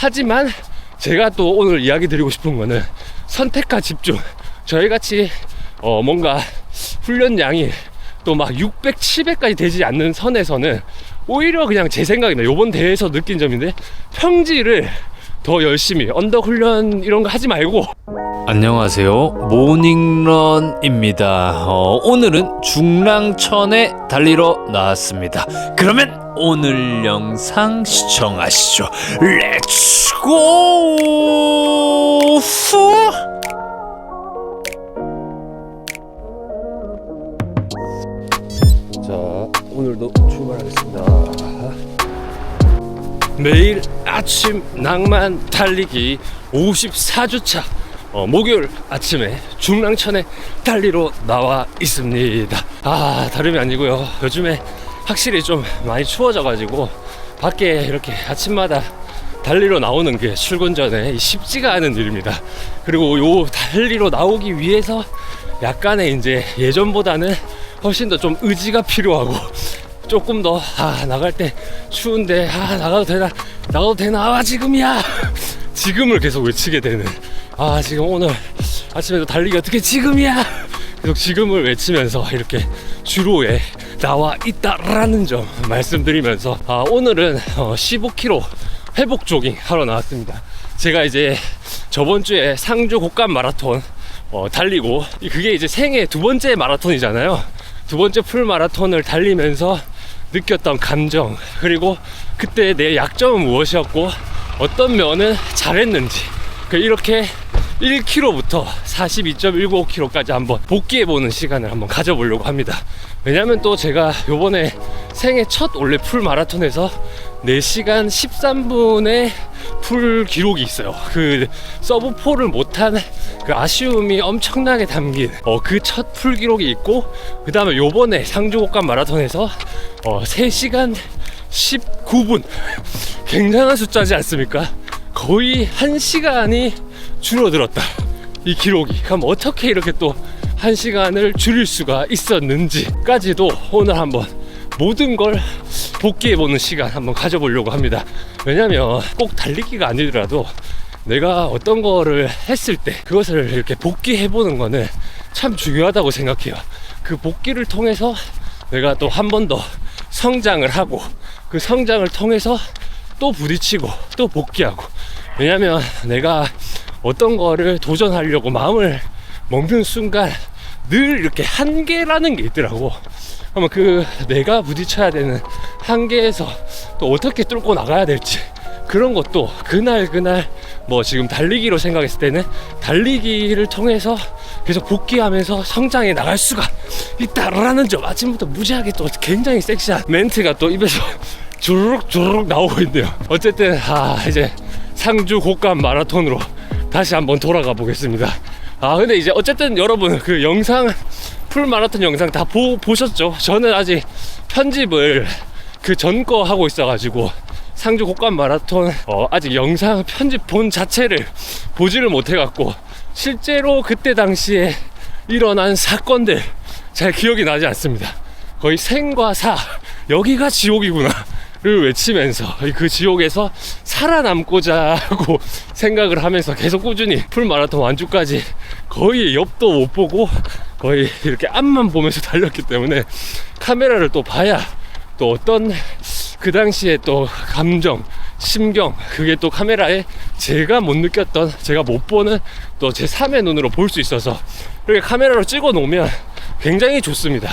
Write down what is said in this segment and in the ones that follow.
하지만 제가 또 오늘 이야기 드리고 싶은 거는 선택과 집중. 저희같이 뭔가 훈련량이 또 막 600, 700까지 되지 않는 선에서는 오히려 그냥 제 생각입니다. 요번 대회에서 느낀 점인데 평지를 더 열심히 언덕 훈련 이런 거 하지 말고. 안녕하세요, 모닝런입니다. 오늘은 중랑천에 달리러 나왔습니다. 그러면 오늘 영상 시청하시죠. 렛츠고! 자, 오늘도 출발하겠습니다. 매일 아침 낭만 달리기 54주차 목요일 아침에 중랑천에 달리러 나와 있습니다. 다름이 아니고요, 요즘에 확실히 좀 많이 추워져가지고 밖에 이렇게 아침마다 달리러 나오는 게 출근 전에 쉽지가 않은 일입니다. 그리고 요 달리러 나오기 위해서 약간의 이제 예전보다는 훨씬 더 좀 의지가 필요하고 조금 더 나갈 때 추운데 나가도 되나 지금이야 지금을 계속 외치게 되는, 지금 오늘 아침에도 달리기 어떻게 지금이야 계속 지금을 외치면서 이렇게 주로에 나와 있다라는 점 말씀드리면서 오늘은 15km 회복 조깅 하러 나왔습니다. 제가 이제 저번 주에 상주 곡간 마라톤 달리고, 그게 이제 생애 두 번째 마라톤이잖아요. 두 번째 풀 마라톤을 달리면서 느꼈던 감정, 그리고 그때 내 약점은 무엇이었고 어떤 면은 잘했는지, 이렇게 1km부터 42.195km까지 한번 복귀해보는 시간을 한번 가져보려고 합니다. 왜냐면 또 제가 요번에 생애 첫 원래 풀 마라톤에서 4시간 13분의 풀 기록이 있어요. 그 서브 4를 못한 그 아쉬움이 엄청나게 담긴 그 첫 풀 기록이 있고, 그 다음에 요번에 상주곡간 마라톤에서 3시간 19분 굉장한 숫자지 않습니까? 거의 1시간이 줄어들었다, 이 기록이. 그럼 어떻게 이렇게 또 1시간을 줄일 수가 있었는지까지도 오늘 한번 모든 걸 복귀해보는 시간 한번 가져보려고 합니다. 왜냐면 꼭 달리기가 아니더라도 내가 어떤 거를 했을 때 그것을 이렇게 복귀해보는 거는 참 중요하다고 생각해요. 그 복귀를 통해서 내가 또 한 번 더 성장을 하고, 그 성장을 통해서 또 부딪히고 또 복귀하고. 왜냐면 내가 어떤 거를 도전하려고 마음을 먹는 순간 늘 이렇게 한계라는 게 있더라고. 그러면 그 내가 부딪혀야 되는 한계에서 또 어떻게 뚫고 나가야 될지, 그런 것도 그날 뭐 지금 달리기로 생각했을 때는 달리기를 통해서 계속 복귀하면서 성장해 나갈 수가 있다라는 점, 아침부터 무지하게 또 굉장히 섹시한 멘트가 또 입에서 주르륵 나오고 있네요. 어쨌든 이제 상주 곡간 마라톤으로 다시 한번 돌아가 보겠습니다. 근데 이제 어쨌든 여러분 그 영상, 풀 마라톤 영상 다 보셨죠? 저는 아직 편집을 그 전 거 하고 있어가지고 상주 곡간 마라톤 아직 영상 편집 본 자체를 보지를 못해갖고 실제로 그때 당시에 일어난 사건들 잘 기억이 나지 않습니다. 거의 생과 사, 여기가 지옥이구나 를 외치면서 그 지옥에서 살아남고자 하고 생각을 하면서 계속 꾸준히 풀마라톤 완주까지 거의 옆도 못 보고 거의 이렇게 앞만 보면서 달렸기 때문에 카메라를 또 봐야 또 어떤 그 당시에 또 감정, 심경, 그게 또 카메라에 제가 못 느꼈던, 제가 못 보는 또 제 3의 눈으로 볼 수 있어서 이렇게 카메라로 찍어 놓으면 굉장히 좋습니다.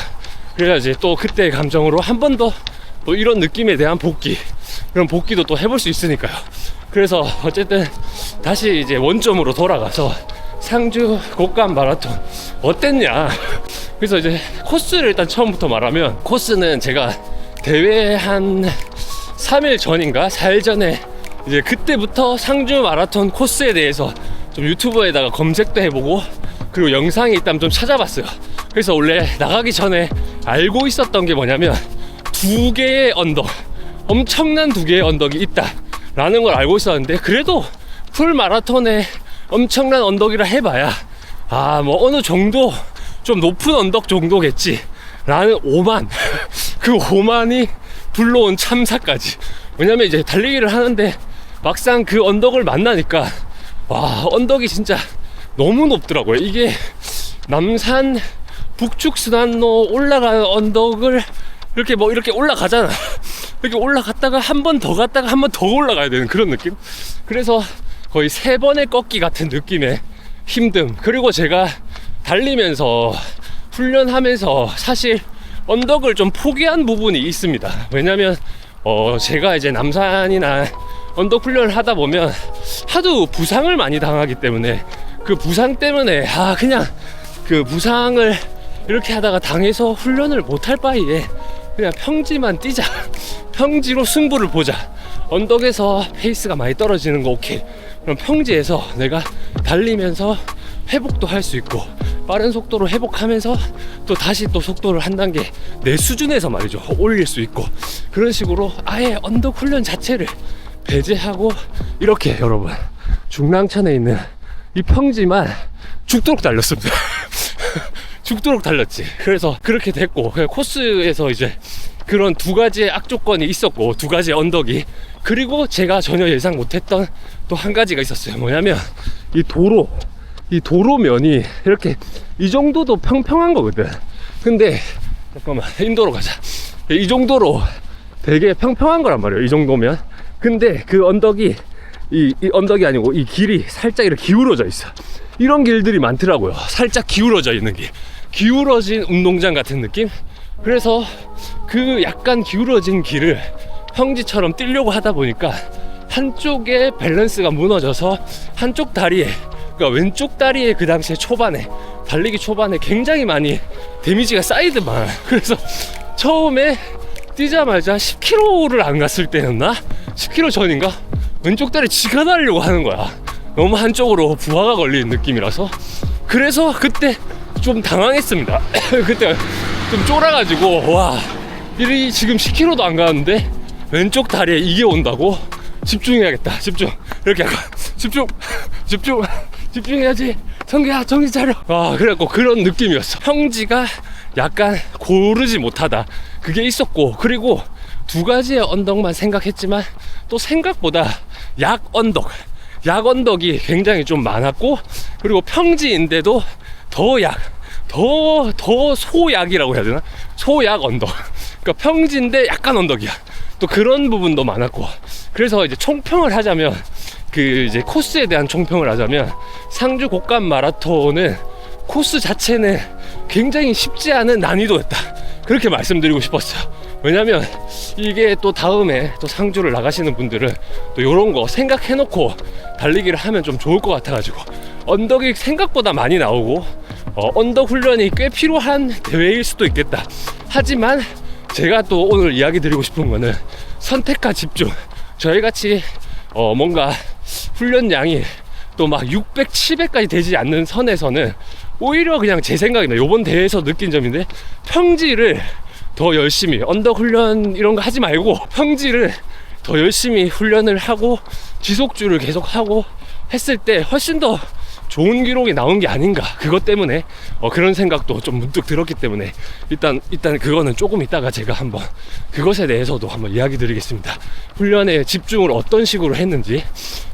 그래야지 또 그때의 감정으로 한 번 더 또 이런 느낌에 대한 복귀, 그런 복귀도 또 해볼 수 있으니까요. 그래서 어쨌든 다시 이제 원점으로 돌아가서 상주 곡간 마라톤 어땠냐. 그래서 이제 코스를 일단 처음부터 말하면, 코스는 제가 대회 한 3일 전인가 4일 전에 이제 그때부터 상주 마라톤 코스에 대해서 좀 유튜브에다가 검색도 해보고, 그리고 영상이 있다면 좀 찾아봤어요. 그래서 원래 나가기 전에 알고 있었던 게 뭐냐면 2개의 언덕, 엄청난 2개의 언덕이 있다 라는 걸 알고 있었는데, 그래도 풀 마라톤에 엄청난 언덕이라 해봐야 뭐 어느 정도 좀 높은 언덕 정도겠지 라는 오만 그 오만이 불러온 참사까지. 왜냐면 이제 달리기를 하는데 막상 그 언덕을 만나니까 와, 언덕이 진짜 너무 높더라고요. 이게 남산 북측 순환로 올라가는 언덕을 이렇게 뭐 이렇게 올라가잖아. 이렇게 올라갔다가 한 번 더 갔다가 한 번 더 올라가야 되는 그런 느낌. 그래서 거의 3번의 꺾기 같은 느낌의 힘듦. 그리고 제가 달리면서 훈련하면서 사실 언덕을 좀 포기한 부분이 있습니다. 왜냐면 제가 이제 남산이나 언덕 훈련을 하다 보면 하도 부상을 많이 당하기 때문에 그 부상 때문에 그냥 그 부상을 이렇게 하다가 당해서 훈련을 못할 바에 그냥 평지만 뛰자. 평지로 승부를 보자. 언덕에서 페이스가 많이 떨어지는 거 오케이. 그럼 평지에서 내가 달리면서 회복도 할 수 있고 빠른 속도로 회복하면서 또 다시 또 속도를 한 단계 내 수준에서 말이죠 올릴 수 있고, 그런 식으로 아예 언덕 훈련 자체를 배제하고 이렇게 여러분 중랑천에 있는 이 평지만 죽도록 달렸습니다. 죽도록 달렸지. 그래서 그렇게 됐고, 코스에서 이제 그런 두 가지의 악조건이 있었고, 두 가지의 언덕이, 그리고 제가 전혀 예상 못했던 또 한 가지가 있었어요. 뭐냐면 이 도로면이 이렇게 이 정도도 평평한 거거든. 근데 잠깐만, 인도로 가자. 이 정도로 되게 평평한 거란 말이에요, 이 정도면. 근데 그 언덕이 이 언덕이 아니고 이 길이 살짝 이렇게 기울어져 있어. 이런 길들이 많더라고요. 살짝 기울어져 있는 길, 기울어진 운동장 같은 느낌. 그래서 그 약간 기울어진 길을 평지처럼 뛰려고 하다 보니까 한쪽에 밸런스가 무너져서 한쪽 다리에, 그러니까 왼쪽 다리에 그 당시에 초반에 달리기 초반에 굉장히 많이 데미지가 쌓이더만. 그래서 처음에 뛰자마자 10km를 안 갔을 때였나? 10km 전인가? 왼쪽 다리 지가 달려고 하는 거야. 너무 한쪽으로 부하가 걸리는 느낌이라서. 그래서 그때 좀 당황했습니다. 그때 좀 쫄아가지고, 와, 이 지금 10km도 안 가는데 왼쪽 다리에 이게 온다고? 집중해야겠다. 집중. 이렇게 하고 집중해야지. 성규야, 정신 차려. 그래갖고 그런 느낌이었어. 평지가 약간 고르지 못하다, 그게 있었고, 그리고 두 가지의 언덕만 생각했지만 또 생각보다 약 언덕이 굉장히 좀 많았고, 그리고 평지인데도 더 소약이라고 해야 되나? 소약 언덕. 그러니까 평지인데 약간 언덕이야. 또 그런 부분도 많았고. 그래서 이제 총평을 하자면, 이제 코스에 대한 총평을 하자면, 상주 곡간 마라톤은 코스 자체는 굉장히 쉽지 않은 난이도였다, 그렇게 말씀드리고 싶었어요. 왜냐면 이게 또 다음에 또 상주를 나가시는 분들은 또 요런 거 생각해놓고 달리기를 하면 좀 좋을 것 같아가지고, 언덕이 생각보다 많이 나오고 언덕 훈련이 꽤 필요한 대회일 수도 있겠다. 하지만 제가 또 오늘 이야기 드리고 싶은 거는 선택과 집중. 저희같이 뭔가 훈련량이 또 막 600, 700까지 되지 않는 선에서는 오히려 그냥 제 생각이나 요번 대회에서 느낀 점인데, 평지를 더 열심히, 언덕 훈련 이런 거 하지 말고 평지를 더 열심히 훈련을 하고 지속주를 계속 하고 했을 때 훨씬 더 좋은 기록이 나온 게 아닌가. 그것 때문에 그런 생각도 좀 문득 들었기 때문에 일단 그거는 조금 이따가 제가 한번 그것에 대해서도 한번 이야기 드리겠습니다. 훈련에 집중을 어떤 식으로 했는지.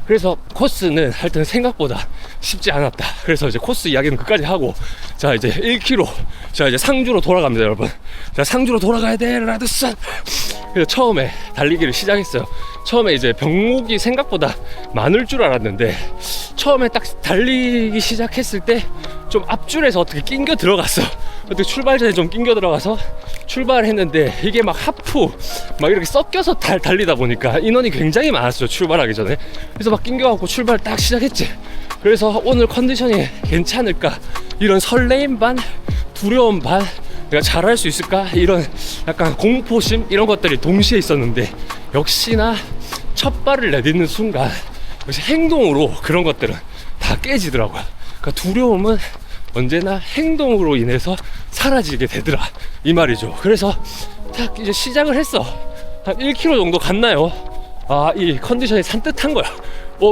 그래서 코스는 하여튼 생각보다 쉽지 않았다. 그래서 이제 코스 이야기는 끝까지 하고, 자 이제 1km, 자 이제 상주로 돌아갑니다, 여러분. 자, 상주로 돌아가야 돼, 라드산. 그래서 처음에 달리기를 시작했어요. 처음에 이제 병목이 생각보다 많을 줄 알았는데, 처음에 딱 달리기 시작했을 때 좀 앞줄에서 어떻게 낑겨 들어갔어. 어떻게 출발 전에 좀 낑겨 들어가서 출발을 했는데, 이게 막 하프 막 이렇게 섞여서 달리다 보니까 인원이 굉장히 많았어요, 출발하기 전에. 그래서 막 낑겨갖고 출발 딱 시작했지. 그래서 오늘 컨디션이 괜찮을까, 이런 설레임 반 두려움 반, 내가 잘할 수 있을까, 이런 약간 공포심, 이런 것들이 동시에 있었는데, 역시나 첫 발을 내딛는 순간 역시 행동으로 그런 것들은 다 깨지더라고요. 그러니까 두려움은 언제나 행동으로 인해서 사라지게 되더라, 이 말이죠. 그래서 딱 이제 시작을 했어. 한 1km 정도 갔나요? 이 컨디션이 산뜻한 거야.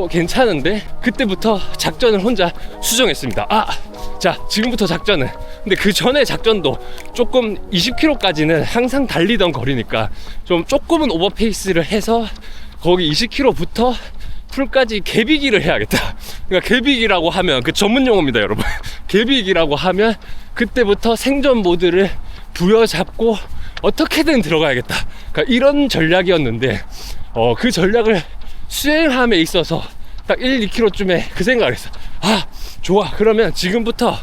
괜찮은데. 그때부터 작전을 혼자 수정했습니다. 자, 지금부터 작전은, 근데 그 전에 작전도 조금 20km까지는 항상 달리던 거리니까 좀 조금은 오버페이스를 해서 거기 20km부터 풀까지 개비기를 해야겠다. 그러니까 개비기라고 하면 그 전문 용어입니다, 여러분. 개비기라고 하면 그때부터 생존 모드를 부여잡고 어떻게든 들어가야겠다. 그러니까 이런 전략이었는데 그 전략을 수행함에 있어서 딱 1, 2km쯤에 그 생각을 했어. 아, 좋아. 그러면 지금부터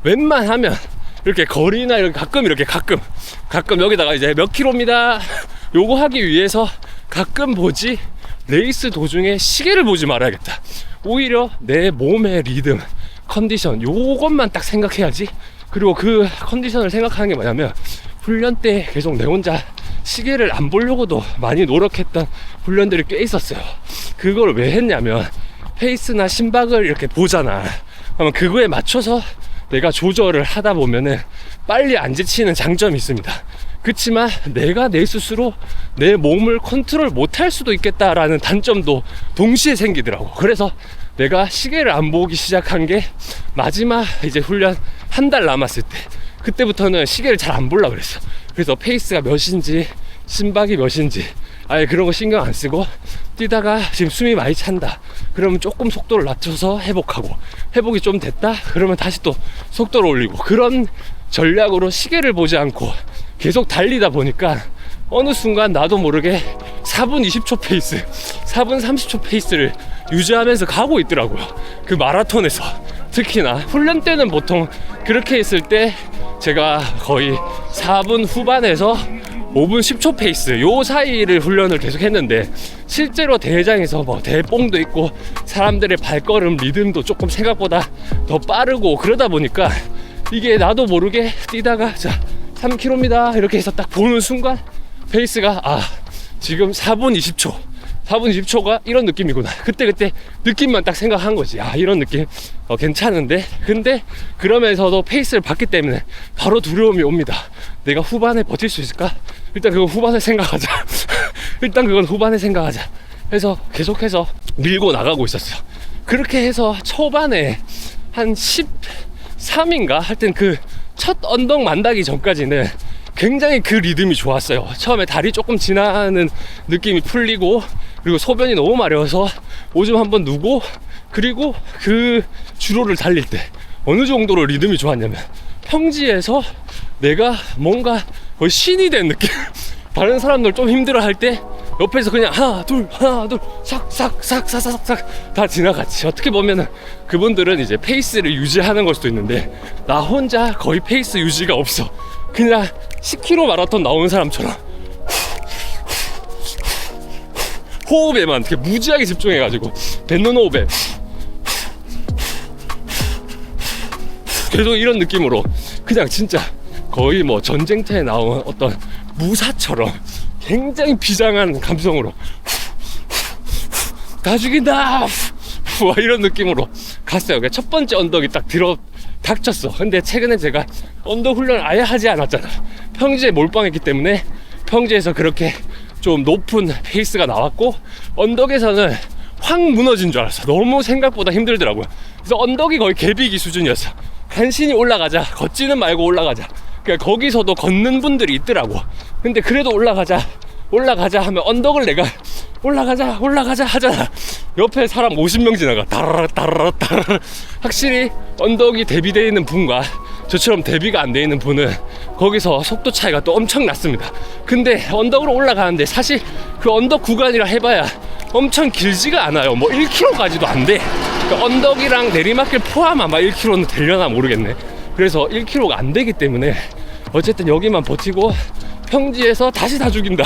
웬만하면 이렇게 거리나 이렇게 가끔 여기다가 이제 몇 킬로입니다. 요거 하기 위해서 가끔 보지 레이스 도중에 시계를 보지 말아야겠다. 오히려 내 몸의 리듬, 컨디션 요것만 딱 생각해야지. 그리고 그 컨디션을 생각하는 게 뭐냐면 훈련 때 계속 내 혼자 시계를 안 보려고도 많이 노력했던 훈련들이 꽤 있었어요. 그걸 왜 했냐면 페이스나 심박을 이렇게 보잖아. 그러면 그거에 맞춰서 내가 조절을 하다 보면은 빨리 안 지치는 장점이 있습니다. 그렇지만 내가 내 스스로 내 몸을 컨트롤 못할 수도 있겠다라는 단점도 동시에 생기더라고. 그래서 내가 시계를 안 보기 시작한 게 마지막 이제 훈련 한 달 남았을 때, 그때부터는 시계를 잘 안 보려고 그랬어. 그래서 페이스가 몇인지 심박이 몇인지 아예 그런 거 신경 안 쓰고 뛰다가 지금 숨이 많이 찬다 그러면 조금 속도를 낮춰서 회복하고, 회복이 좀 됐다 그러면 다시 또 속도를 올리고, 그런 전략으로 시계를 보지 않고 계속 달리다 보니까 어느 순간 나도 모르게 4분 20초 페이스, 4분 30초 페이스를 유지하면서 가고 있더라고요. 그 마라톤에서. 특히나 훈련 때는 보통 그렇게 했을 때 제가 거의 4분 후반에서 5분 10초 페이스 요 사이를 훈련을 계속 했는데, 실제로 대회장에서 뭐 대뽕도 있고 사람들의 발걸음 리듬도 조금 생각보다 더 빠르고 그러다 보니까 이게 나도 모르게 뛰다가 자 3km입니다 이렇게 해서 딱 보는 순간 페이스가 지금 4분 20초가 이런 느낌이구나. 그때 느낌만 딱 생각한 거지. 이런 느낌 괜찮은데. 근데 그러면서도 페이스를 봤기 때문에 바로 두려움이 옵니다. 내가 후반에 버틸 수 있을까? 일단 그건 후반에 생각하자. 해서 계속해서 밀고 나가고 있었어요. 그렇게 해서 초반에 한 13인가 할 땐 그 첫 언덕 만나기 전까지는 굉장히 그 리듬이 좋았어요. 처음에 다리 조금 지나는 느낌이 풀리고, 그리고 소변이 너무 마려워서 오줌 한번 누고, 그리고 그 주로를 달릴 때 어느 정도로 리듬이 좋았냐면 평지에서 내가 뭔가 거의 신이 된 느낌. 다른 사람들 좀 힘들어 할 때 옆에서 그냥 하나 둘 싹싹 다 지나갔지. 어떻게 보면은 그분들은 이제 페이스를 유지하는 걸 수도 있는데 나 혼자 거의 페이스 유지가 없어. 그냥 10km 마라톤 나오는 사람처럼 호흡에만 되게 무지하게 집중해가지고 뱉는 호흡에 계속 이런 느낌으로 그냥 진짜 거의 뭐 전쟁터에 나온 어떤 무사처럼 굉장히 비장한 감성으로 다 죽인다 이런 느낌으로 갔어요. 첫 번째 언덕이 딱 닥쳤어. 근데 최근에 제가 언덕 훈련을 아예 하지 않았잖아. 평지에 몰빵했기 때문에 평지에서 그렇게 좀 높은 페이스가 나왔고, 언덕에서는 확 무너진 줄 알았어. 너무 생각보다 힘들더라고요. 그래서 언덕이 거의 개비기 수준이었어. 간신히 올라가자, 걷지는 말고 올라가자. 그러니까 거기서도 걷는 분들이 있더라고. 근데 그래도 올라가자 하면 언덕을 내가 올라가자 하잖아. 옆에 사람 50명 지나가. 다라라. 확실히 언덕이 대비되어 있는 분과 저처럼 대비가 안 되어 있는 분은 거기서 속도 차이가 또 엄청 났습니다. 근데 언덕으로 올라가는데 사실 그 언덕 구간이라 해봐야 엄청 길지가 않아요. 뭐 1km까지도 안 돼. 그러니까 언덕이랑 내리막길 포함 아마 1km는 되려나 모르겠네. 그래서 1km가 안 되기 때문에 어쨌든 여기만 버티고 평지에서 다시 다 죽인다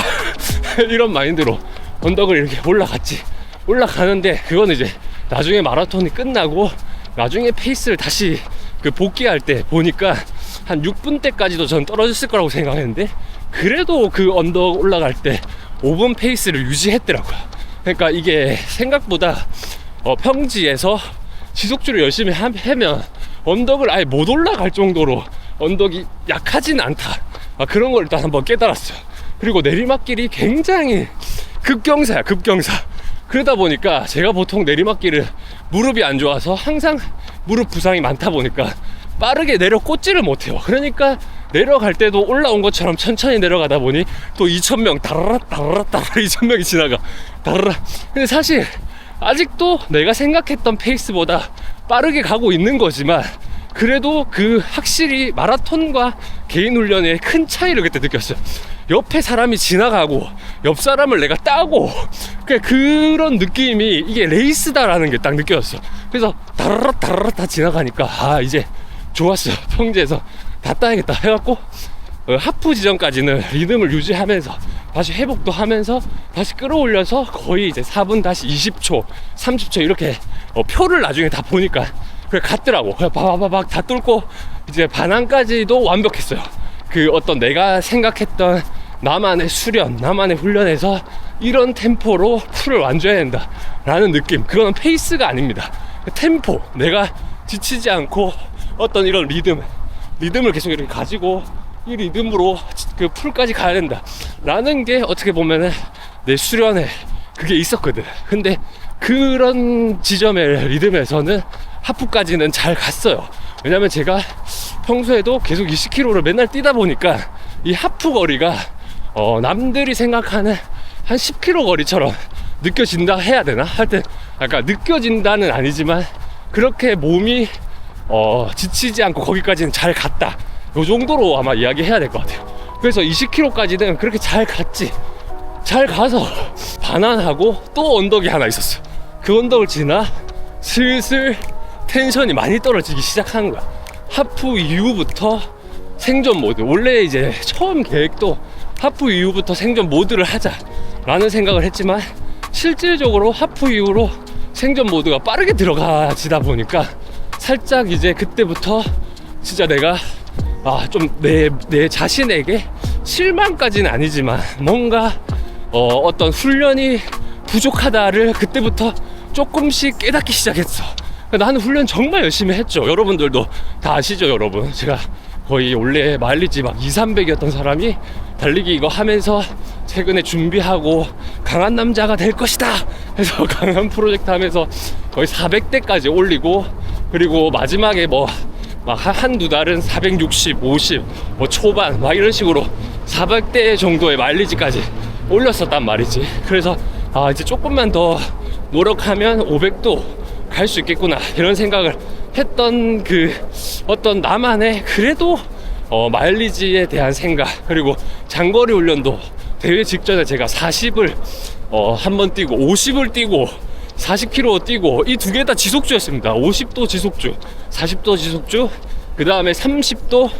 이런 마인드로 언덕을 이렇게 올라가는데, 그거는 이제 나중에 마라톤이 끝나고 나중에 페이스를 다시 그 복귀할 때 보니까 한 6분대까지도 전 떨어졌을 거라고 생각했는데, 그래도 그 언덕 올라갈 때 5분 페이스를 유지했더라고요. 그러니까 이게 생각보다 평지에서 지속주를 열심히 하면 언덕을 아예 못 올라갈 정도로 언덕이 약하진 않다. 그런 걸 일단 한번 깨달았어요. 그리고 내리막길이 굉장히 급경사야. 그러다 보니까 제가 보통 내리막길을 무릎이 안 좋아서 항상 무릎 부상이 많다 보니까 빠르게 내려 꽂지를 못해요. 그러니까 내려갈 때도 올라온 것처럼 천천히 내려가다 보니 또 2,000명 다라라 2,000명이 지나가 다라라. 근데 사실 아직도 내가 생각했던 페이스보다 빠르게 가고 있는 거지만 그래도 그 확실히 마라톤과 개인 훈련의 큰 차이를 그때 느꼈어요. 옆에 사람이 지나가고 옆 사람을 내가 따고 그런 느낌이 이게 레이스다라는 게 딱 느껴졌어요. 그래서 다라락 다라락 다 지나가니까 아 이제 좋았어요. 평지에서 다 따야겠다 해갖고 하프 지점까지는 리듬을 유지하면서 다시 회복도 하면서 다시 끌어올려서 거의 이제 4분 다시 20초 30초 이렇게 표를 나중에 다 보니까 그래 갔더라고. 그래 바바바박 다 뚫고 이제 반항까지도 완벽했어요. 그 어떤 내가 생각했던 나만의 수련, 나만의 훈련에서 이런 템포로 풀을 완주해야 된다 라는 느낌, 그거는 페이스가 아닙니다. 템포, 내가 지치지 않고 어떤 이런 리듬을 계속 이렇게 가지고 이 리듬으로 그 풀까지 가야 된다 라는 게 어떻게 보면은 내 수련에 그게 있었거든. 근데 그런 지점의 리듬에서는 하프까지는 잘 갔어요. 왜냐면 제가 평소에도 계속 20km를 맨날 뛰다 보니까 이 하프 거리가 남들이 생각하는 한 10km 거리처럼 느껴진다 해야 되나? 하여튼 약간 느껴진다는 아니지만 그렇게 몸이 지치지 않고 거기까지는 잘 갔다, 요 정도로 아마 이야기해야 될 것 같아요. 그래서 20km까지는 그렇게 잘 갔지. 잘 가서 반환하고 또 언덕이 하나 있었어. 그 언덕을 지나 슬슬 텐션이 많이 떨어지기 시작하는 거야. 하프 이후부터 생존 모드, 원래 이제 처음 계획도 하프 이후부터 생존 모드를 하자라는 생각을 했지만 실질적으로 하프 이후로 생존 모드가 빠르게 들어가지다 보니까 살짝 이제 그때부터 진짜 내가 좀 내 자신에게 실망까지는 아니지만 뭔가 어떤 훈련이 부족하다를 그때부터 조금씩 깨닫기 시작했어. 나는 훈련 정말 열심히 했죠. 여러분들도 다 아시죠, 여러분. 제가 거의 원래 마일리지 막 200~300이었던 사람이 달리기 이거 하면서 최근에 준비하고 강한 남자가 될 것이다 해서 강한 프로젝트 하면서 거의 400대까지 올리고, 그리고 마지막에 뭐 막 한두 달은 460, 50, 뭐 초반 막 이런 식으로 400대 정도의 마일리지까지 올렸었단 말이지. 그래서 이제 조금만 더 노력하면 500도 갈 수 있겠구나 이런 생각을 했던 그 어떤 나만의 그래도 마일리지에 대한 생각, 그리고 장거리 훈련도 대회 직전에 제가 40을 한번 뛰고 50을 뛰고 40km 뛰고 이 두 개 다 지속주였습니다. 50도 지속주, 40도 지속주, 그 다음에 30도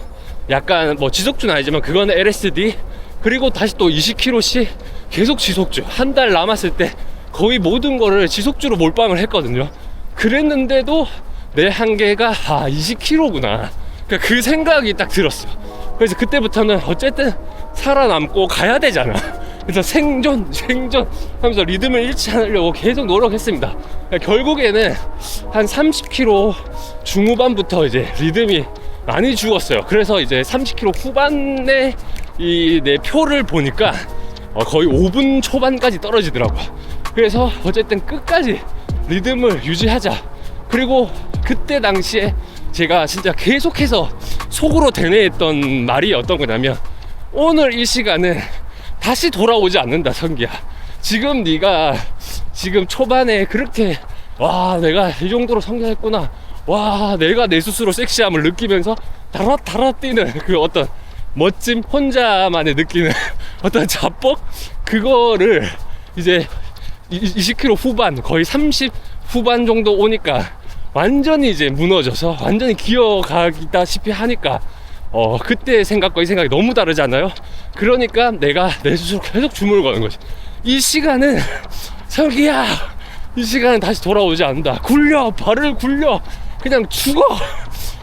약간 뭐 지속주는 아니지만 그거는 LSD, 그리고 다시 또 20km씩 계속 지속주. 한 달 남았을 때 거의 모든 거를 지속주로 몰빵을 했거든요. 그랬는데도 내 한계가 20km구나. 그러니까 그 생각이 딱 들었어요. 그래서 그때부터는 어쨌든 살아남고 가야 되잖아. 그래서 생존 하면서 리듬을 잃지 않으려고 계속 노력했습니다. 그러니까 결국에는 한 30km 중후반부터 이제 리듬이 많이 죽었어요. 그래서 이제 30km 후반에 이 내 표를 보니까 거의 5분 초반까지 떨어지더라고요. 그래서 어쨌든 끝까지 리듬을 유지하자. 그리고 그때 당시에 제가 진짜 계속해서 속으로 되뇌했던 말이 어떤 거냐면, 오늘 이 시간은 다시 돌아오지 않는다, 성기야. 지금 네가 지금 초반에 그렇게 내가 이 정도로 성장했구나, 내가 내 스스로 섹시함을 느끼면서 달아 뛰는 그 어떤 멋짐, 혼자만의 느끼는 어떤 자뻑, 그거를 이제 20km 후반, 거의 30 후반 정도 오니까 완전히 이제 무너져서 완전히 기어가다시피 하니까 그때 생각과 이 생각이 너무 다르잖아요. 그러니까 내가 내 스스로 계속 주문을 거는 거지. 이 시간은 설기야, 이 시간은 다시 돌아오지 않는다. 굴려, 발을 굴려, 그냥 죽어,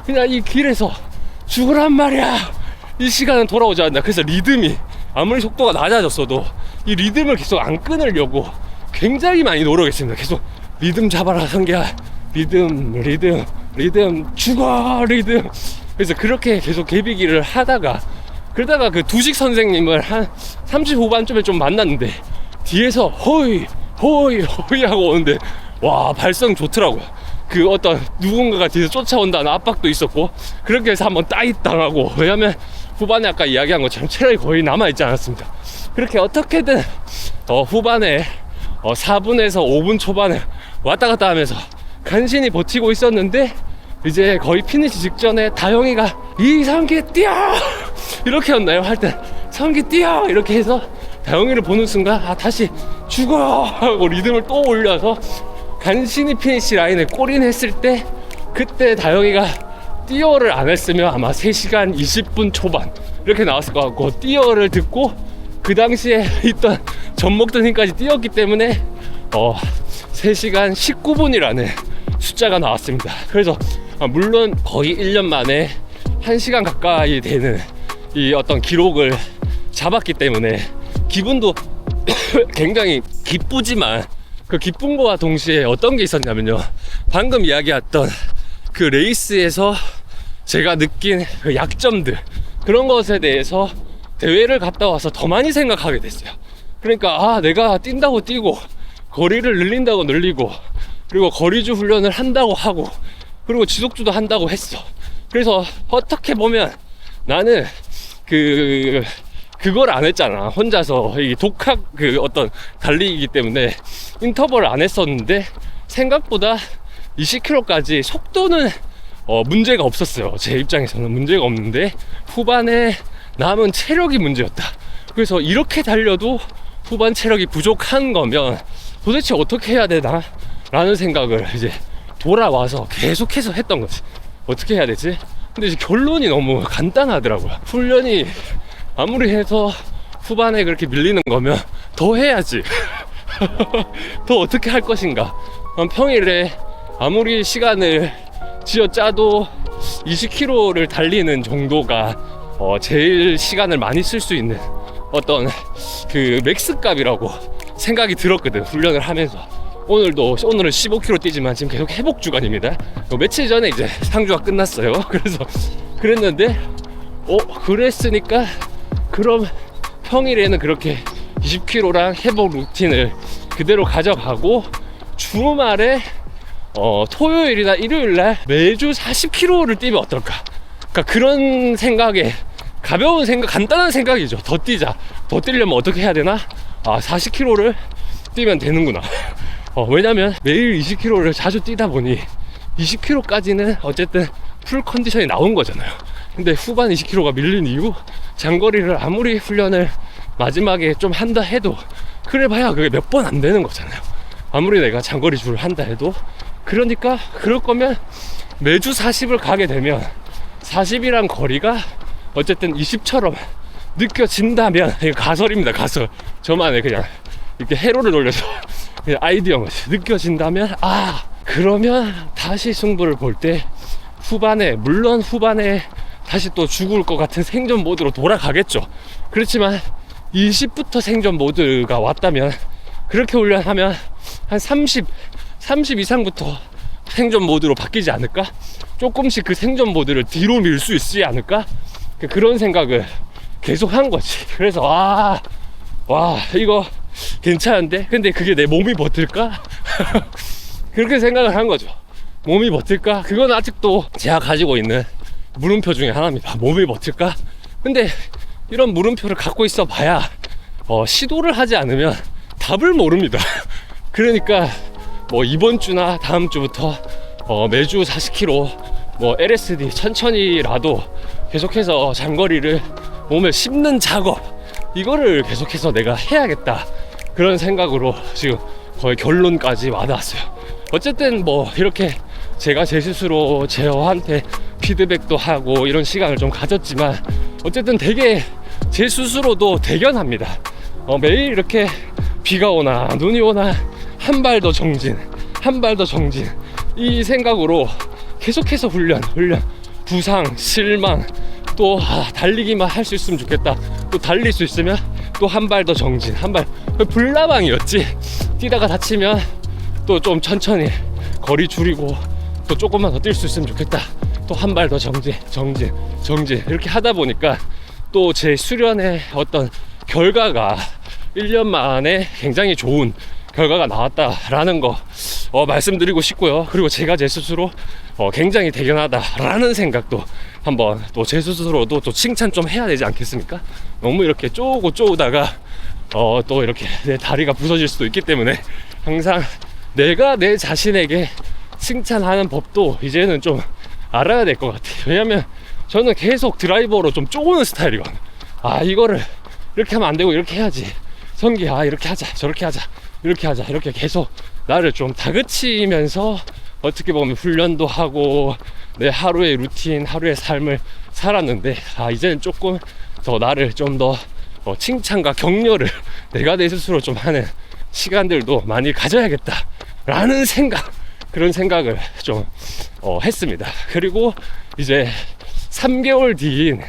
그냥 이 길에서 죽으란 말이야. 이 시간은 돌아오지 않는다. 그래서 리듬이 아무리 속도가 낮아졌어도 이 리듬을 계속 안 끊으려고 굉장히 많이 노력했습니다. 계속 리듬 잡아라, 성기야. 리듬 죽어, 리듬. 그래서 그렇게 계속 개비기를 하다가, 그러다가 그 두식 선생님을 한 30 후반쯤에 좀 만났는데 뒤에서 호이 하고 오는데 발성 좋더라고요. 그 어떤 누군가가 뒤에서 쫓아온다는 압박도 있었고, 그렇게 해서 한번 따잇 당하고. 왜냐면 후반에 아까 이야기한 것처럼 체력이 거의 남아있지 않았습니다. 그렇게 어떻게든 후반에 4분에서 5분 초반에 왔다 갔다 하면서 간신히 버티고 있었는데 이제 거의 피니시 직전에 다영이가 이상기 뛰어 이렇게 였나요? 할 때 상기 뛰어 이렇게 해서 다영이를 보는 순간 아 다시 죽어 하고 리듬을 또 올려서 간신히 피니시 라인에 골인했을 때 그때 다영이가 뛰어를 안 했으면 아마 3시간 20분 초반 이렇게 나왔을 것 같고 뛰어를 듣고 그 당시에 있던 젖 먹던 힘까지 뛰었기 때문에 3시간 19분이라는 숫자가 나왔습니다. 그래서 물론 거의 1년 만에 1시간 가까이 되는 이 어떤 기록을 잡았기 때문에 기분도 굉장히 기쁘지만 그 기쁜 거와 동시에 어떤 게 있었냐면요, 방금 이야기했던 그 레이스에서 제가 느낀 그 약점들, 그런 것에 대해서 대회를 갔다 와서 더 많이 생각하게 됐어요. 그러니까 내가 뛴다고 뛰고 거리를 늘린다고 늘리고 그리고 거리주 훈련을 한다고 하고 그리고 지속주도 한다고 했어. 그래서 어떻게 보면 나는 그걸 안 했잖아. 혼자서 이 독학 그 어떤 달리기 때문에 인터벌을 안 했었는데 생각보다 20km까지 속도는 문제가 없었어요. 제 입장에서는 문제가 없는데 후반에 남은 체력이 문제였다. 그래서 이렇게 달려도 후반 체력이 부족한 거면 도대체 어떻게 해야 되나 라는 생각을 이제 돌아와서 계속해서 했던 거지. 어떻게 해야 되지? 근데 이제 결론이 너무 간단하더라고요. 훈련이 아무리 해서 후반에 그렇게 밀리는 거면 더 해야지. 더 어떻게 할 것인가. 평일에 아무리 시간을 쥐어짜도 20km를 달리는 정도가 제일 시간을 많이 쓸 수 있는 어떤 그 맥스 값이라고 생각이 들었거든, 훈련을 하면서. 오늘은 15km 뛰지만 지금 계속 회복 주간입니다. 며칠 전에 이제 상주가 끝났어요. 그래서 그랬는데 그랬으니까 그럼 평일에는 그렇게 20km랑 회복 루틴을 그대로 가져가고 주말에 토요일이나 일요일날 매주 40km를 뛰면 어떨까. 그러니까 그런 생각에, 가벼운 생각, 간단한 생각이죠. 더 뛰자. 더 뛰려면 어떻게 해야 되나? 40km를 뛰면 되는구나. 왜냐면 매일 20km를 자주 뛰다 보니 20km까지는 어쨌든 풀 컨디션이 나온 거잖아요. 근데 후반 20km가 밀린 이후 장거리를 아무리 훈련을 마지막에 좀 한다 해도 그래 봐야 그게 몇 번 안 되는 거잖아요. 아무리 내가 장거리 줄 한다 해도. 그러니까 그럴 거면 매주 40을 가게 되면 40이란 거리가 어쨌든 20처럼 느껴진다면, 이거 가설입니다, 가설. 저만의 그냥 이렇게 회로를 돌려서 그냥 아이디어인 거지. 느껴진다면 그러면 다시 승부를 볼 때 물론 후반에 다시 또 죽을 것 같은 생존 모드로 돌아가겠죠. 그렇지만 20부터 생존 모드가 왔다면 그렇게 훈련하면 한 30 이상부터 생존 모드로 바뀌지 않을까? 조금씩 그 생존 모드를 뒤로 밀 수 있지 않을까? 그런 생각을 계속 한 거지. 그래서 와 이거 괜찮은데? 근데 그게 내 몸이 버틸까? 그렇게 생각을 한 거죠. 몸이 버틸까? 그건 아직도 제가 가지고 있는 물음표 중에 하나입니다. 몸이 버틸까? 근데 이런 물음표를 갖고 있어 봐야 시도를 하지 않으면 답을 모릅니다. 그러니까 이번 주나 다음 주부터 매주 40km LSD 천천히라도 계속해서 장거리를 몸에 씹는 작업, 이거를 계속해서 내가 해야겠다, 그런 생각으로 지금 거의 결론까지 와닿았어요. 어쨌든 이렇게 제가 제 스스로 저한테 피드백도 하고 이런 시간을 좀 가졌지만 어쨌든 되게 제 스스로도 대견합니다. 매일 이렇게 비가 오나 눈이 오나 한 발 더 정진, 한 발 더 정진, 이 생각으로 계속해서 훈련, 부상, 실망, 또 달리기만 할 수 있으면 좋겠다, 또 달릴 수 있으면 또 한 발 더 정진, 한 발, 불나방이었지. 뛰다가 다치면 또 좀 천천히 거리 줄이고 또 조금만 더 뛸 수 있으면 좋겠다, 또 한 발 더 정진 이렇게 하다 보니까 또 제 수련의 어떤 결과가 1년 만에 굉장히 좋은 결과가 나왔다라는 거 말씀드리고 싶고요. 그리고 제가 제 스스로 굉장히 대견하다라는 생각도 한번 또 제 스스로도 또 칭찬 좀 해야 되지 않겠습니까? 너무 이렇게 쪼우다가 또 이렇게 내 다리가 부서질 수도 있기 때문에 항상 내가 내 자신에게 칭찬하는 법도 이제는 좀 알아야 될 것 같아요. 왜냐면 저는 계속 드라이버로 좀 쪼는 스타일이거든요. 아, 이거를 이렇게 하면 안 되고 이렇게 해야지. 성기야, 이렇게 하자, 저렇게 하자, 이렇게 하자, 이렇게 계속 나를 좀 다그치면서 어떻게 보면 훈련도 하고 내 하루의 루틴, 하루의 삶을 살았는데, 아, 이제는 조금 더 나를 좀 더 칭찬과 격려를 내가 내 스스로 좀 하는 시간들도 많이 가져야겠다 라는 생각, 그런 생각을 좀 했습니다. 그리고 이제 3개월 뒤인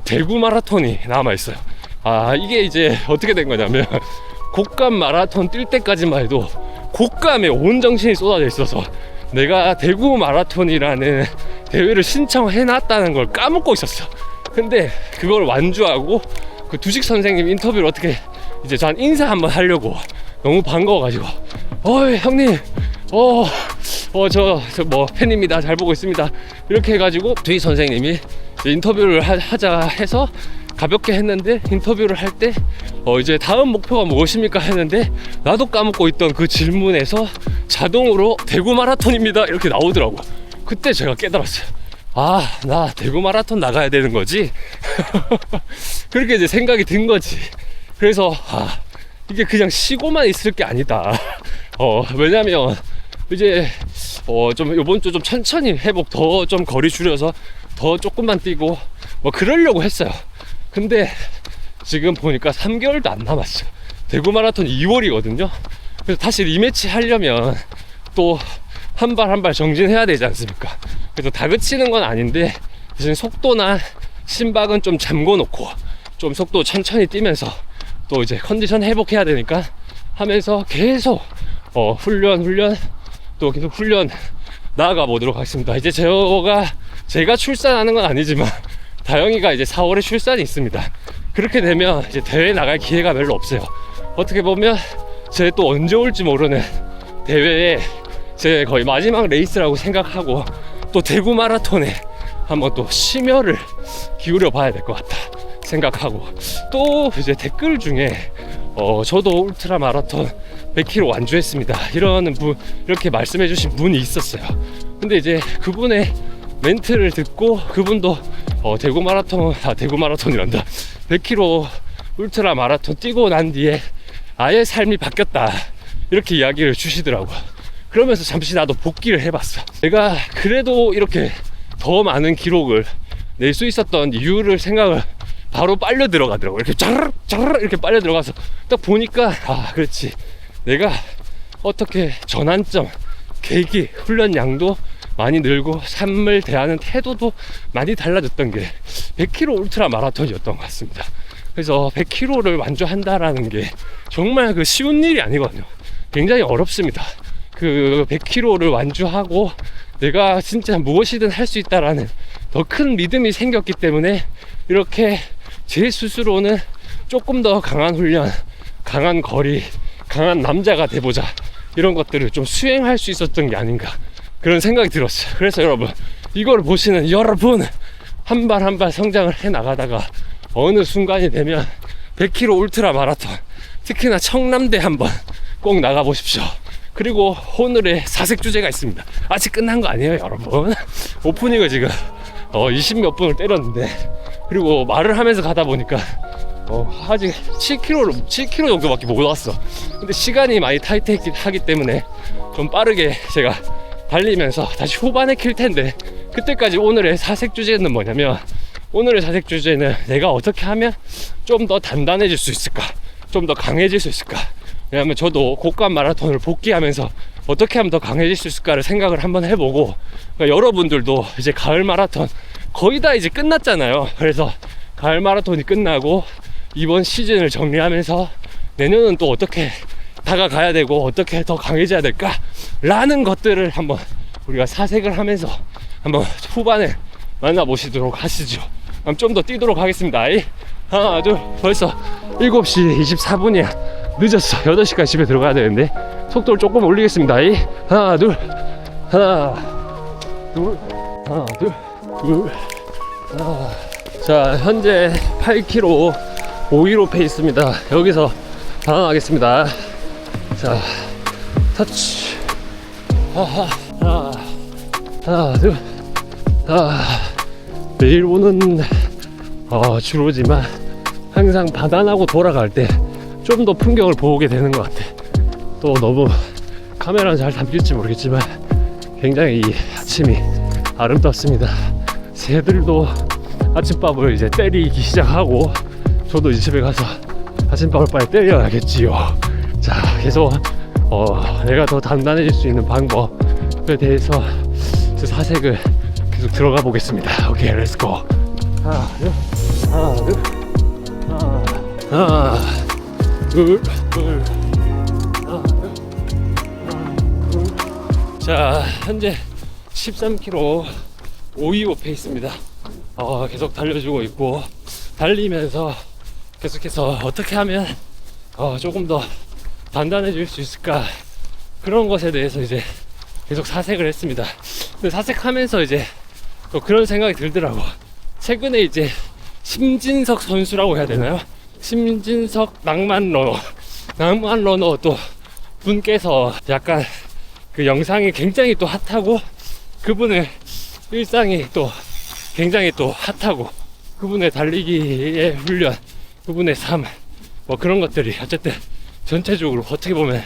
대구 마라톤이 남아있어요. 아, 이게 이제 어떻게 된 거냐면, 곡감 마라톤 뛸 때까지만 해도 곡감에 온 정신이 쏟아져 있어서 내가 대구 마라톤이라는 대회를 신청해놨다는 걸 까먹고 있었어. 근데 그걸 완주하고 그 두식 선생님 인터뷰를 어떻게 이제 전 인사 한번 하려고 너무 반가워가지고, 형님, 저 뭐 팬입니다, 잘 보고 있습니다, 이렇게 해가지고 두식 선생님이 인터뷰를 하자 해서 가볍게 했는데, 인터뷰를 할 때 이제 다음 목표가 무엇입니까 했는데, 나도 까먹고 있던 그 질문에서 자동으로 대구 마라톤입니다 이렇게 나오더라고. 그때 제가 깨달았어요. 아, 나 대구 마라톤 나가야 되는 거지. 그렇게 이제 생각이 든 거지. 그래서 이게 그냥 쉬고만 있을 게 아니다. 왜냐면 이제 좀 요번 주 좀 천천히 회복, 더 좀 거리 줄여서 더 조금만 뛰고 뭐 그러려고 했어요. 근데 지금 보니까 3개월도 안 남았어요. 대구 마라톤 2월이거든요. 그래서 다시 리매치 하려면 또 한 발 한 발 정진해야 되지 않습니까? 그래서 다그치는 건 아닌데, 대신 속도나 심박은 좀 잠궈 놓고 좀 속도 천천히 뛰면서 또 이제 컨디션 회복해야 되니까 하면서 계속 훈련 또 계속 훈련 나아가 보도록 하겠습니다. 이제 제가 출산하는 건 아니지만 다영이가 이제 4월에 출산이 있습니다. 그렇게 되면 이제 대회 나갈 기회가 별로 없어요. 어떻게 보면 제 또 언제 올지 모르는 대회에 제 거의 마지막 레이스라고 생각하고, 또 대구 마라톤에 한번 또 심혈을 기울여 봐야 될 것 같다 생각하고, 또 이제 댓글 중에 저도 울트라 마라톤 100km 완주했습니다 이렇게 말씀해 주신 분이 있었어요. 근데 이제 그분의 멘트를 듣고, 그분도 대구 마라톤이란다, 100km 울트라 마라톤 뛰고 난 뒤에 아예 삶이 바뀌었다 이렇게 이야기를 주시더라고요. 그러면서 잠시 나도 복귀를 해봤어. 내가 그래도 이렇게 더 많은 기록을 낼 수 있었던 이유를 생각을 바로 빨려 들어가더라고. 이렇게 짜르르 이렇게 빨려 들어가서 딱 보니까, 아, 그렇지, 내가 어떻게 전환점, 계기, 훈련 양도 많이 늘고 삶을 대하는 태도도 많이 달라졌던 게 100km 울트라 마라톤이었던 것 같습니다. 그래서 100km를 완주한다라는 게 정말 그 쉬운 일이 아니거든요. 굉장히 어렵습니다. 그 100km를 완주하고 내가 진짜 무엇이든 할 수 있다라는 더 큰 믿음이 생겼기 때문에, 이렇게 제 스스로는 조금 더 강한 훈련, 강한 거리, 강한 남자가 돼보자, 이런 것들을 좀 수행할 수 있었던 게 아닌가, 그런 생각이 들었어요. 그래서 여러분, 이걸 보시는 여러분, 한 발 한 발 성장을 해 나가다가 어느 순간이 되면 100km 울트라 마라톤, 특히나 청남대 한번 꼭 나가 보십시오. 그리고 오늘의 사색 주제가 있습니다. 아직 끝난 거 아니에요, 여러분. 오프닝을 지금 20몇 분을 때렸는데, 그리고 말을 하면서 가다 보니까 아직 7km 정도밖에 못 왔어. 근데 시간이 많이 타이트하기 때문에 좀 빠르게 제가 달리면서 다시 후반에 킬 텐데, 그때까지 오늘의 사색 주제는 뭐냐면, 오늘의 사색 주제는 내가 어떻게 하면 좀 더 단단해질 수 있을까, 좀 더 강해질 수 있을까. 왜냐면 저도 곡감 마라톤을 복귀하면서 어떻게 하면 더 강해질 수 있을까를 생각을 한번 해보고, 그러니까 여러분들도 이제 가을 마라톤 거의 다 이제 끝났잖아요. 그래서 가을 마라톤이 끝나고 이번 시즌을 정리하면서 내년은 또 어떻게 다가가야 되고 어떻게 더 강해져야 될까 라는 것들을 한번 우리가 사색을 하면서 한번 후반에 만나보시도록 하시죠. 그럼 좀 더 뛰도록 하겠습니다. 하나 둘, 벌써 7시 24분이야 늦었어. 8시까지 집에 들어가야 되는데 속도를 조금 올리겠습니다. 하나 둘, 하나 둘, 하나 둘, 둘, 하나. 자, 현재 8km 515 페이스입니다. 여기서 방황하겠습니다. 자, 터치. 하하. 하나, 둘. 매일 오는 주로지만 항상 바다나고 돌아갈 때 좀 더 풍경을 보게 되는 것 같아. 또 너무 카메라는 잘 담길지 모르겠지만 굉장히 이 아침이 아름답습니다. 새들도 아침밥을 이제 때리기 시작하고 저도 이제 집에 가서 아침밥을 빨리 때려야겠지요. 자, 계속 내가 더 단단해질 수 있는 방법에 대해서 제 사색을 계속 들어가 보겠습니다. 오케이, 렛츠고. 하나, 둘, 하나, 둘, 하나, 둘, 둘, 하나, 둘, 하나, 둘. 자, 현재 13km 525 페이스입니다. 계속 달려주고 있고, 달리면서 계속해서 어떻게 하면 조금 더 단단해질 수 있을까, 그런 것에 대해서 이제 계속 사색을 했습니다. 근데 사색하면서 이제 또 그런 생각이 들더라고. 최근에 이제 심진석 선수라고 해야 되나요? 심진석 낭만 러너 또 분께서 약간 그 영상이 굉장히 또 핫하고, 그분의 일상이 또 굉장히 또 핫하고, 그분의 달리기의 훈련, 그분의 삶, 뭐 그런 것들이 어쨌든 전체적으로 어떻게 보면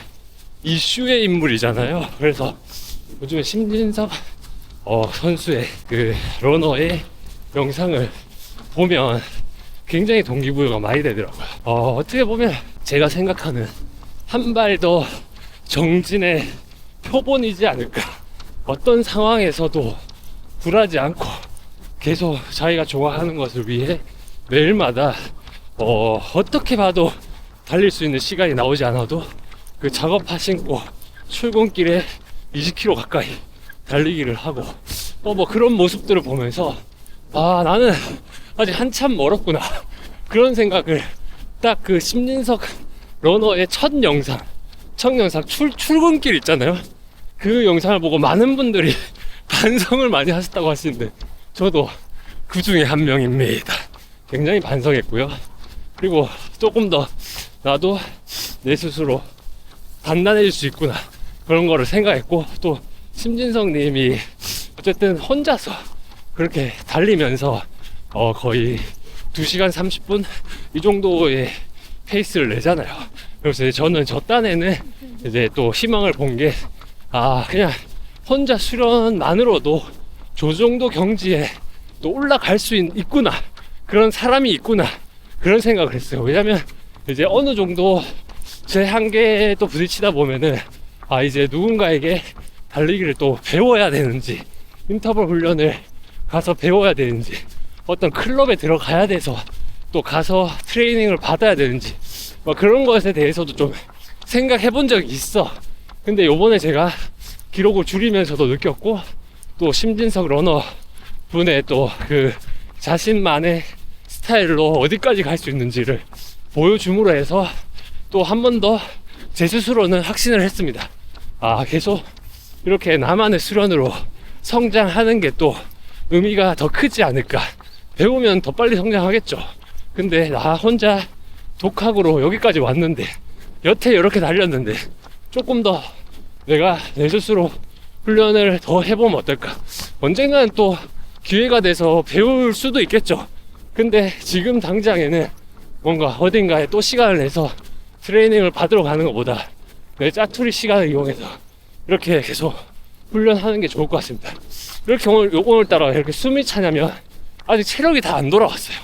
이슈의 인물이잖아요. 그래서 요즘에 심진석 선수의 그 러너의 영상을 보면 굉장히 동기부여가 많이 되더라고요. 어떻게 보면 제가 생각하는 한 발 더 정진의 표본이지 않을까. 어떤 상황에서도 굴하지 않고 계속 자기가 좋아하는 것을 위해 매일마다 어떻게 봐도 달릴 수 있는 시간이 나오지 않아도 그 작업화 신고 출근길에 20km 가까이 달리기를 하고 뭐 그런 모습들을 보면서 나는 아직 한참 멀었구나, 그런 생각을 딱 그 심진석 러너의 첫 영상 출근길 있잖아요. 그 영상을 보고 많은 분들이 반성을 많이 하셨다고 하시는데 저도 그 중에 한 명입니다. 굉장히 반성했고요. 그리고 조금 더 나도 내 스스로 단단해질 수 있구나, 그런 거를 생각했고, 또 심진석 님이 어쨌든 혼자서 그렇게 달리면서 거의 2시간 30분 이 정도의 페이스를 내잖아요. 그래서 저는 저 딴에는 이제 또 희망을 본 게 그냥 혼자 수련만으로도 저 정도 경지에 또 올라갈 수 있구나, 그런 사람이 있구나, 그런 생각을 했어요. 왜냐면 이제 어느 정도 제 한계에 또 부딪히다 보면은 이제 누군가에게 달리기를 또 배워야 되는지, 인터벌 훈련을 가서 배워야 되는지, 어떤 클럽에 들어가야 돼서 또 가서 트레이닝을 받아야 되는지, 뭐 그런 것에 대해서도 좀 생각해 본 적이 있어. 근데 요번에 제가 기록을 줄이면서도 느꼈고, 또 심진석 러너 분의 또 그 자신만의 스타일로 어디까지 갈 수 있는지를 보여줌으로 해서 또 한 번 더 제 스스로는 확신을 했습니다. 계속 이렇게 나만의 수련으로 성장하는 게 또 의미가 더 크지 않을까. 배우면 더 빨리 성장하겠죠. 근데 나 혼자 독학으로 여기까지 왔는데, 여태 이렇게 달렸는데 조금 더 내가 내 스스로 훈련을 더 해보면 어떨까. 언젠가는 또 기회가 돼서 배울 수도 있겠죠. 근데 지금 당장에는 뭔가 어딘가에 또 시간을 내서 트레이닝을 받으러 가는 것보다 내 짜투리 시간을 이용해서 이렇게 계속 훈련하는 게 좋을 것 같습니다. 이렇게 오늘따라 이렇게 숨이 차냐면 아직 체력이 다 안 돌아왔어요.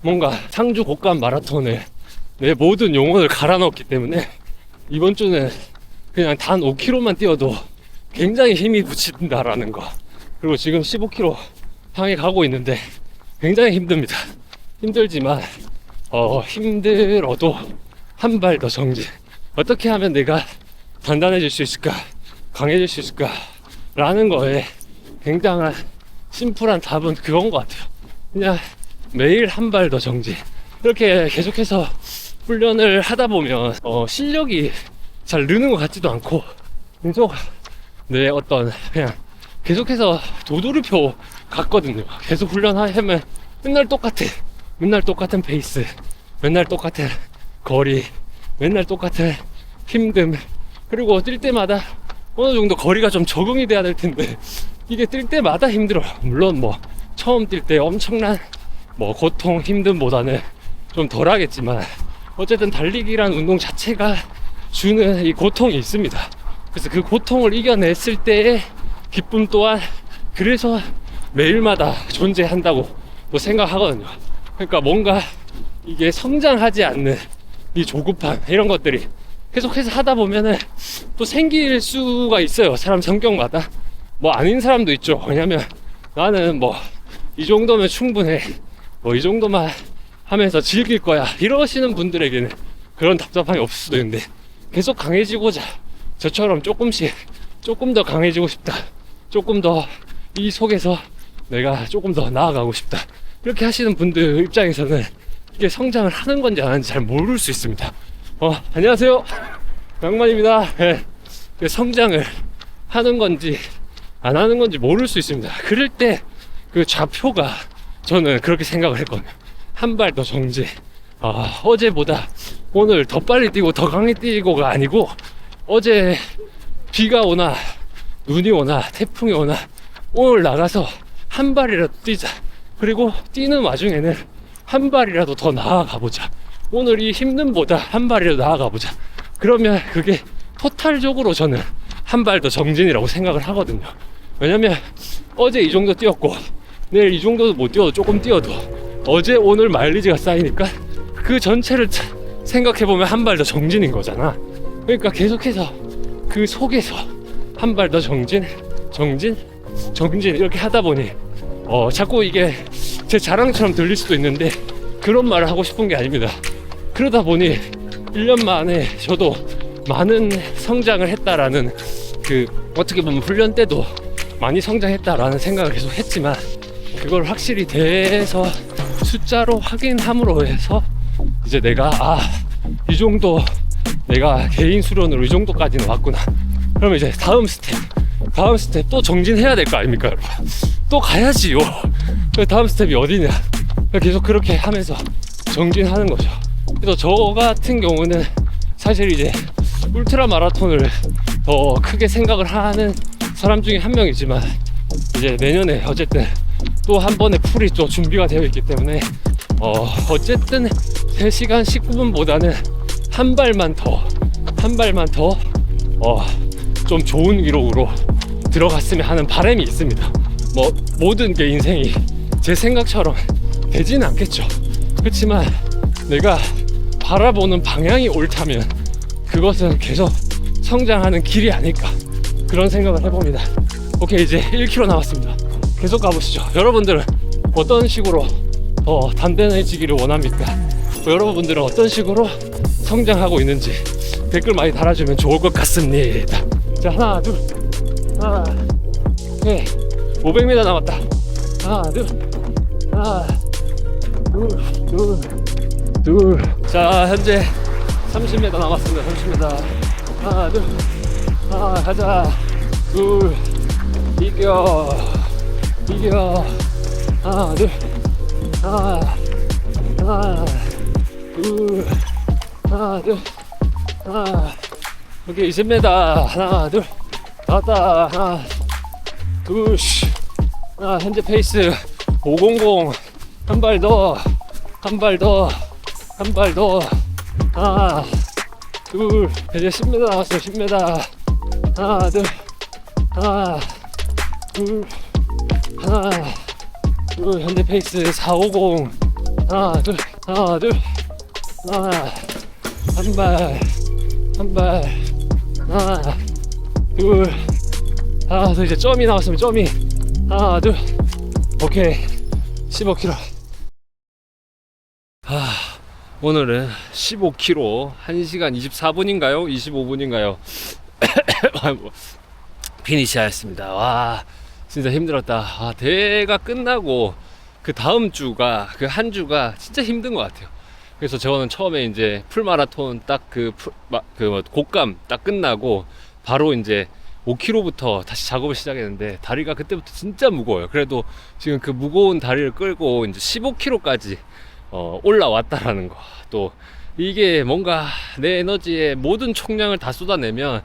뭔가 상주 곡간 마라톤을 내 모든 영혼을 갈아 넣었기 때문에 이번 주는 그냥 단 5km만 뛰어도 굉장히 힘이 붙인다라는 거. 그리고 지금 15km 향해 가고 있는데 굉장히 힘듭니다. 힘들지만 힘들어도 한 발 더 정진. 어떻게 하면 내가 단단해질 수 있을까, 강해질 수 있을까 라는 거에 굉장한 심플한 답은 그건 것 같아요. 그냥 매일 한 발 더 정진. 이렇게 계속해서 훈련을 하다 보면 실력이 잘 느는 것 같지도 않고, 계속 내 어떤 그냥 계속해서 도돌이표 같거든요. 계속 훈련하면 맨날 똑같아. 맨날 똑같은 페이스, 맨날 똑같은 거리, 맨날 똑같은 힘듦, 그리고 뛸 때마다 어느 정도 거리가 좀 적응이 돼야 될 텐데 이게 뛸 때마다 힘들어요. 물론 뭐 처음 뛸 때 엄청난 뭐 고통 힘듦보다는 좀 덜하겠지만 어쨌든 달리기란 운동 자체가 주는 이 고통이 있습니다. 그래서 그 고통을 이겨냈을 때의 기쁨 또한 그래서 매일마다 존재한다고 또 생각하거든요. 그러니까 뭔가 이게 성장하지 않는 이 조급함 이런 것들이 계속해서 하다 보면은 또 생길 수가 있어요. 사람 성격마다. 뭐 아닌 사람도 있죠. 왜냐면 나는 뭐 이 정도면 충분해, 뭐 이 정도만 하면서 즐길 거야 이러시는 분들에게는 그런 답답함이 없을 수도 있는데 계속 강해지고자 저처럼 조금씩 조금 더 강해지고 싶다, 조금 더 이 속에서 내가 조금 더 나아가고 싶다 이렇게 하시는 분들 입장에서는 이게 성장을 하는 건지 안 하는지 잘 모를 수 있습니다. 안녕하세요, 양만입니다. 네. 성장을 하는 건지 안 하는 건지 모를 수 있습니다. 그럴 때 그 좌표가 저는 그렇게 생각을 했거든요. 한 발 더 정지. 어제보다 오늘 더 빨리 뛰고 더 강하게 뛰고가 아니고 어제 비가 오나 눈이 오나 태풍이 오나 오늘 나가서 한 발이라도 뛰자. 그리고 뛰는 와중에는 한 발이라도 더 나아가보자. 오늘 이 힘듦보다 한 발이라도 나아가보자. 그러면 그게 토탈적으로 저는 한 발 더 정진이라고 생각을 하거든요. 왜냐면 어제 이 정도 뛰었고 내일 이 정도도 못 뛰어도 조금 뛰어도 어제 오늘 마일리지가 쌓이니까 그 전체를 생각해보면 한 발 더 정진인 거잖아. 그러니까 계속해서 그 속에서 한 발 더 정진 이렇게 하다 보니 자꾸 이게 제 자랑처럼 들릴 수도 있는데 그런 말을 하고 싶은 게 아닙니다. 그러다 보니 1년 만에 저도 많은 성장을 했다라는 그 어떻게 보면 훈련 때도 많이 성장했다라는 생각을 계속 했지만 그걸 확실히 대해서 숫자로 확인함으로 해서 이제 내가 이 정도 내가 개인 수련으로 이 정도까지는 왔구나. 그러면 이제 다음 스텝 또 정진해야 될 거 아닙니까, 여러분? 또 가야지요. 다음 스텝이 어디냐? 계속 그렇게 하면서 정진하는 거죠. 그래서 저 같은 경우는 사실 이제 울트라 마라톤을 더 크게 생각을 하는 사람 중에 한 명이지만 이제 내년에 어쨌든 또 한 번의 풀이 또 준비가 되어 있기 때문에 어쨌든 3시간 19분보다는 한 발만 더 좀 좋은 기록으로 들어갔으면 하는 바람이 있습니다. 뭐 모든 게 인생이 제 생각처럼 되지는 않겠죠. 그렇지만 내가 바라보는 방향이 옳다면 그것은 계속 성장하는 길이 아닐까 그런 생각을 해봅니다. 오케이, 이제 1km 남았습니다. 계속 가보시죠. 여러분들은 어떤 식으로 더 단단해지기를 원합니까? 여러분들은 어떤 식으로 성장하고 있는지 댓글 많이 달아주면 좋을 것 같습니다. 자, 하나 둘 하나 오케이 500m 남았다. 하나 둘 자, 현재 30m 남았습니다. 30m 하나 둘 가자. 둘 이겨 하나 둘 오케이 20m 하나 둘 나왔다. 하나 둘 현재 페이스 500 한 발 더 하나 둘 이제 10m 남았어요. 10m 하나 둘 현재 페이스 450 하나 둘 한 발 하나 둘 더 이제 점이 나왔으면 점이 하나 둘 오케이 15km. 오늘은 15km 1시간 24분인가요? 25분인가요? 피니시 하였습니다. 와, 진짜 힘들었다. 대회가 끝나고 그 다음 주가 그 한 주가 진짜 힘든 것 같아요. 그래서 저는 처음에 이제 풀마라톤 딱 곡감 딱 끝나고 바로 이제 5km부터 다시 작업을 시작했는데 다리가 그때부터 진짜 무거워요. 그래도 지금 그 무거운 다리를 끌고 이제 15km까지 올라왔다라는 거, 또 이게 뭔가 내 에너지의 모든 총량을 다 쏟아내면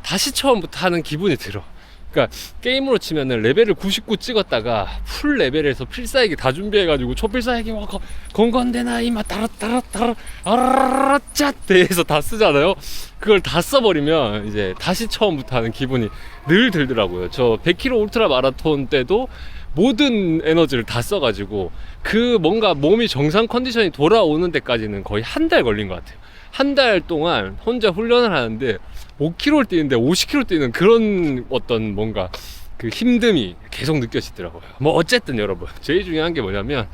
다시 처음부터 하는 기분이 들어. 그러니까 게임으로 치면은 레벨을 99 찍었다가 풀 레벨에서 필살기 다 준비해가지고 초필살기 와 건건대나 이마 따라따라따라 아라라짜 대해서 다 쓰잖아요. 그걸 다 써버리면 이제 다시 처음부터 하는 기분이 늘 들더라고요. 저 100km 울트라 마라톤 때도 모든 에너지를 다 써가지고 그 뭔가 몸이 정상 컨디션이 돌아오는 데까지는 거의 한 달 걸린 것 같아요. 한 달 동안 혼자 훈련을 하는데 5km를 뛰는데 50km 뛰는 그런 어떤 뭔가 그 힘듦이 계속 느껴지더라고요. 뭐 어쨌든 여러분, 제일 중요한 게 뭐냐면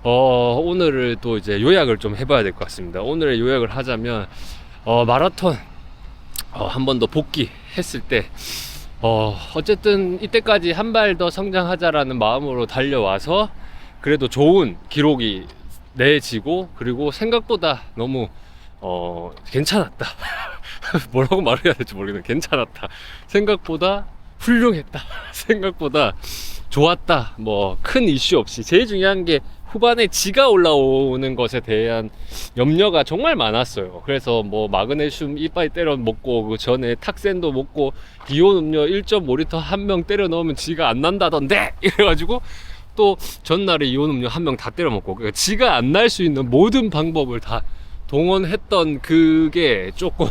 오늘을 또 이제 요약을 좀 해봐야 될 것 같습니다. 오늘의 요약을 하자면 마라톤 한 번 더 복귀했을 때 어쨌든 이때까지 한 발 더 성장하자라는 마음으로 달려와서 그래도 좋은 기록이 내지고, 그리고 생각보다 너무 괜찮았다. 뭐라고 말해야 될지 모르겠는데 괜찮았다. 생각보다 훌륭했다. 생각보다 좋았다. 뭐 큰 이슈 없이. 제일 중요한 게 후반에 지가 올라오는 것에 대한 염려가 정말 많았어요. 그래서 뭐 마그네슘 이빨 때려 먹고, 그 전에 탁센도 먹고, 기온 음료 1.5리터 한 명 때려 넣으면 지가 안 난다던데 이래가지고 또 전날에 이온 음료 한 명 다 때려 먹고, 그러니까 지가 안 날 수 있는 모든 방법을 다 동원했던 그게 조금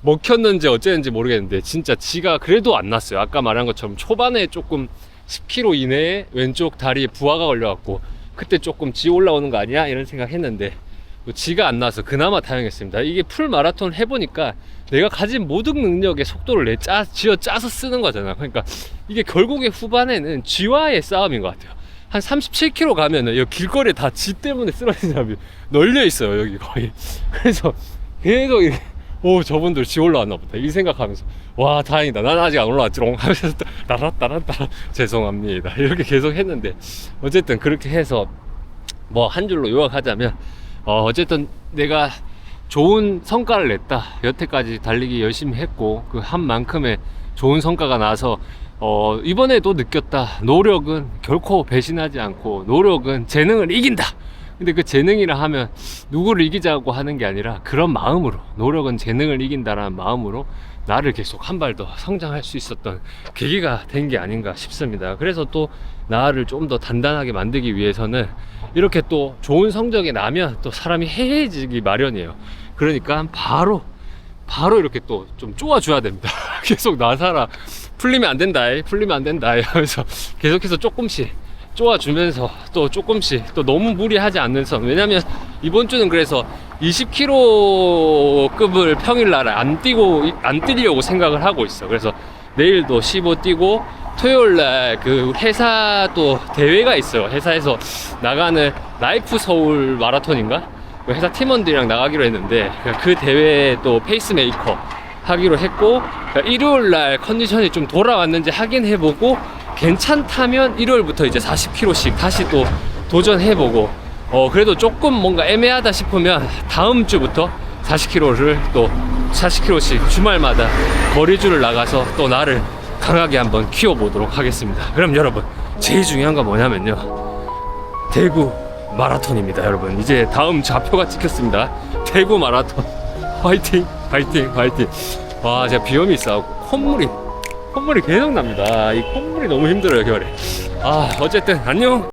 먹혔는지 어쨌는지 모르겠는데 진짜 지가 그래도 안 났어요. 아까 말한 것처럼 초반에 조금 10km 이내에 왼쪽 다리에 부하가 걸려갖고 그때 조금 지 올라오는 거 아니야? 이런 생각 했는데 지가 안 나서 그나마 다행했습니다. 이게 풀 마라톤 해보니까 내가 가진 모든 능력의 속도를 쥐어 짜서 쓰는 거잖아. 그러니까 이게 결국에 후반에는 쥐와의 싸움인 것 같아요. 한 37km 가면은 여기 길거리에 다 지 때문에 쓰러진 사람이 널려 있어요, 여기 거의. 그래서 계속 이렇게 저분들 지 올라왔나 보다 이 생각하면서 와 다행이다, 난 아직 안 올라왔지롱 하면서 따라 죄송합니다 이렇게 계속 했는데, 어쨌든 그렇게 해서 뭐 한 줄로 요약하자면 어쨌든 내가 좋은 성과를 냈다. 여태까지 달리기 열심히 했고 그 한 만큼의 좋은 성과가 나서 이번에도 느꼈다. 노력은 결코 배신하지 않고 노력은 재능을 이긴다. 근데 그 재능이라 하면 누구를 이기자고 하는 게 아니라 그런 마음으로, 노력은 재능을 이긴다라는 마음으로 나를 계속 한 발 더 성장할 수 있었던 계기가 된 게 아닌가 싶습니다. 그래서 또 나를 좀 더 단단하게 만들기 위해서는 이렇게 또 좋은 성적이 나면 또 사람이 해해지기 마련이에요. 그러니까 바로 이렇게 또 좀 쪼아줘야 됩니다. 계속 나사라 풀리면 안 된다 하면서 계속해서 조금씩 쪼아주면서 또 조금씩 또 너무 무리하지 않는 선. 왜냐면 이번 주는 그래서 20km급을 평일날 안 뛰려고 생각을 하고 있어. 그래서 내일도 15 뛰고 토요일날 그 회사 또 대회가 있어요. 회사에서 나가는 라이프 서울 마라톤인가? 그 회사 팀원들이랑 나가기로 했는데 그 대회에 또 페이스메이커 하기로 했고, 일요일날 컨디션이 좀 돌아왔는지 확인해보고 괜찮다면 일요일부터 이제 40km씩 다시 또 도전해보고, 그래도 조금 뭔가 애매하다 싶으면 다음 주부터 40km씩 주말마다 거리주를 나가서 또 나를 강하게 한번 키워보도록 하겠습니다. 그럼 여러분, 제일 중요한 건 뭐냐면요, 대구 마라톤입니다. 여러분, 이제 다음 좌표가 찍혔습니다. 대구 마라톤 화이팅. 와, 제가 비염이 있어갖고 콧물이 계속 납니다. 이 콧물이 너무 힘들어요, 겨울에. 어쨌든 안녕.